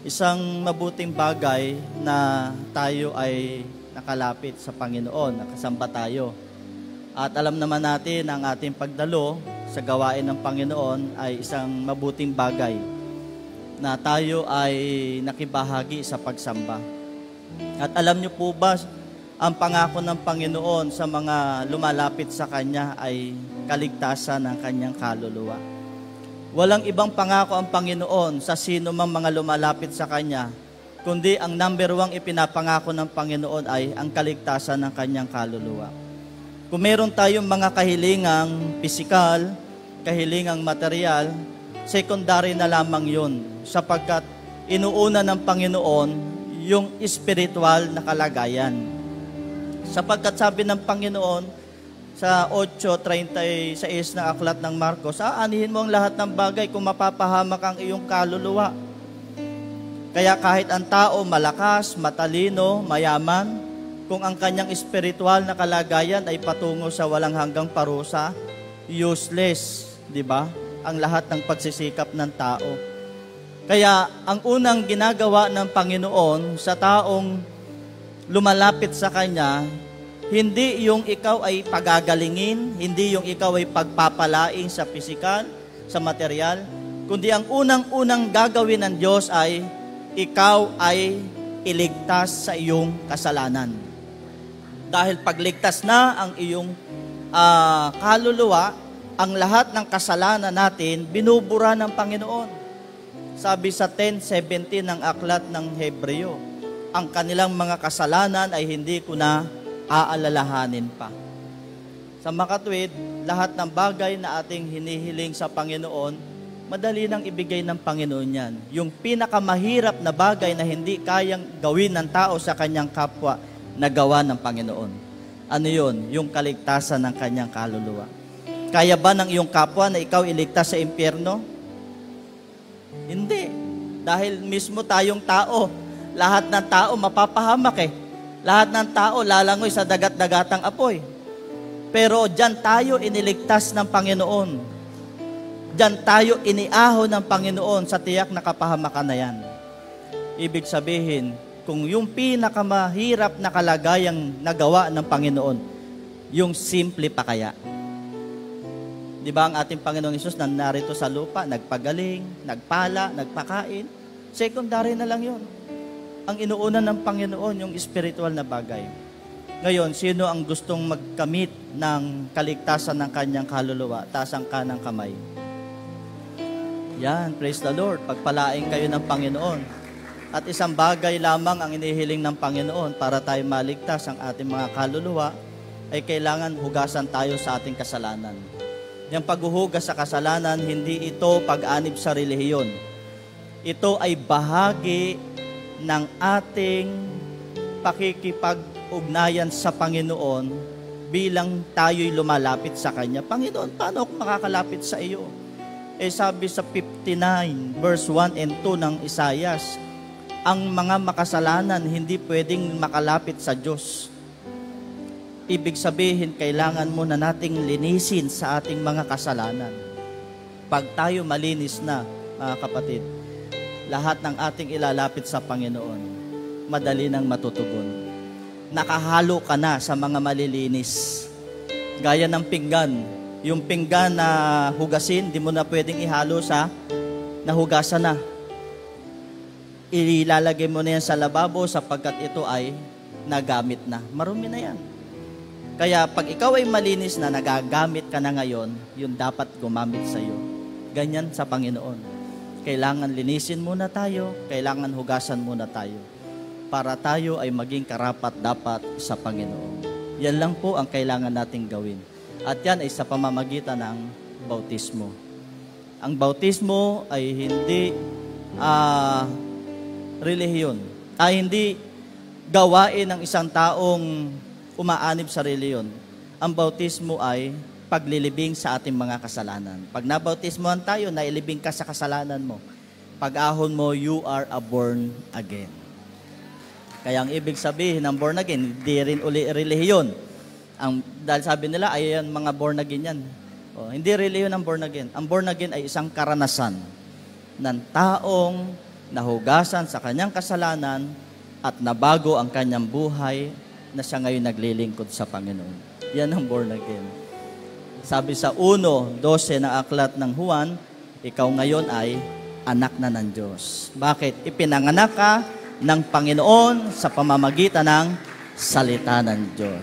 Isang mabuting bagay na tayo ay nakalapit sa Panginoon, nakasamba tayo. At alam naman natin ang ating pagdalo sa gawain ng Panginoon ay isang mabuting bagay na tayo ay nakibahagi sa pagsamba. At alam niyo po ba, ang pangako ng Panginoon sa mga lumalapit sa Kanya ay kaligtasan ng Kanyang kaluluwa. Walang ibang pangako ang Panginoon sa sino mang mga lumalapit sa Kanya, kundi ang number 1 ipinapangako ng Panginoon ay ang kaligtasan ng Kanyang kaluluwa. Kung meron tayong mga kahilingang pisikal, kahilingang material, secondary na lamang yun, sapagkat inuuna ng Panginoon yung spiritual na kalagayan. Sapagkat sabi ng Panginoon, sa 8:36 na aklat ng Marcos, aanihin mo ang lahat ng bagay kung mapapahamak ang iyong kaluluwa. Kaya kahit ang tao malakas, matalino, mayaman, kung ang kanyang espiritual na kalagayan ay patungo sa walang hanggang parusa, useless, di ba? Ang lahat ng pagsisikap ng tao. Kaya ang unang ginagawa ng Panginoon sa taong lumalapit sa Kanya, hindi yung ikaw ay pagagalingin, hindi yung ikaw ay pagpapalaing sa pisikal, sa material, kundi ang unang-unang gagawin ng Diyos ay ikaw ay iligtas sa iyong kasalanan. Dahil pagligtas na ang iyong kaluluwa, ang lahat ng kasalanan natin binubura ng Panginoon. Sabi sa 10:17 ng aklat ng Hebreo, ang kanilang mga kasalanan ay hindi ko na aalalahanin pa. Sa makatwid, lahat ng bagay na ating hinihiling sa Panginoon, madali nang ibigay ng Panginoon yan. Yung pinakamahirap na bagay na hindi kayang gawin ng tao sa kanyang kapwa, nagawa ng Panginoon. Ano yun? Yung kaligtasan ng kanyang kaluluwa. Kaya ba ng iyong kapwa na ikaw iligtas sa impyerno? Hindi. Dahil mismo tayong tao, lahat ng tao mapapahamak eh. Lahat ng tao lalangoy sa dagat-dagatang apoy. Pero diyan tayo iniligtas ng Panginoon. Diyan tayo iniahon ng Panginoon sa tiyak na kapahamakan na yan. Ibig sabihin, kung yung pinakamahirap na kalagayang nagawa ng Panginoon, yung simple pa kaya. Di ba ang ating Panginoong Hesus na narito sa lupa, nagpagaling, nagpala, nagpakain, secondary na lang yun. Ang inuuna ng Panginoon, yung spiritual na bagay. Ngayon, sino ang gustong magkamit ng kaligtasan ng kanyang kaluluwa? Taas ang kanang kamay. Yan, praise the Lord. Pagpalaing kayo ng Panginoon. At isang bagay lamang ang inihiling ng Panginoon para tayo maligtas ang ating mga kaluluwa ay kailangan hugasan tayo sa ating kasalanan. Yung paghuhugas sa kasalanan, hindi ito pag-anib sa relihiyon. Ito ay bahagi ng ating pakikipag-ugnayan sa Panginoon bilang tayo'y lumalapit sa Kanya. Panginoon, paano ako makakalapit sa iyo? Sabi sa 59 verse 1 and 2 ng Isaias, ang mga makasalanan hindi pwedeng makalapit sa Diyos. Ibig sabihin, kailangan muna nating linisin sa ating mga kasalanan. Pag tayo malinis na, mga kapatid, lahat ng ating ilalapit sa Panginoon, madali nang matutugon. Nakahalo ka na sa mga malilinis. Gaya ng pinggan. Yung pinggan na hugasin, di mo na pwedeng ihalo sa nahugasan na. Ilalagay mo na yan sa lababo sapagkat ito ay nagamit na. Marumi na yan. Kaya pag ikaw ay malinis na, nagagamit ka na ngayon, yun dapat gumamit sa iyo. Ganyan sa Panginoon. Kailangan linisin muna tayo, kailangan hugasan muna tayo para tayo ay maging karapat-dapat sa Panginoon. Yan lang po ang kailangan nating gawin. At yan ay sa pamamagitan ng bautismo. Ang bautismo ay hindi relihiyon, ay hindi gawain ng isang taong umaanib sa relihiyon. Ang bautismo ay paglilibing sa ating mga kasalanan. Pag nabautismohan tayo, nailibing ka sa kasalanan mo. Pag-ahon mo, you are a born again. Kaya ang ibig sabihin ng born again, hindi rin uli relihiyon. Dahil sabi nila, ay mga born again yan. Hindi relihiyon ang born again. Ang born again ay isang karanasan ng taong nahugasan sa kanyang kasalanan, at nabago ang kanyang buhay na siya ngayon naglilingkod sa Panginoon. Yan ang born again. Sabi sa 1:12 ng aklat ng Juan, ikaw ngayon ay anak na ng Diyos. Bakit? Ipinanganak ka ng Panginoon sa pamamagitan ng salita ng Diyos.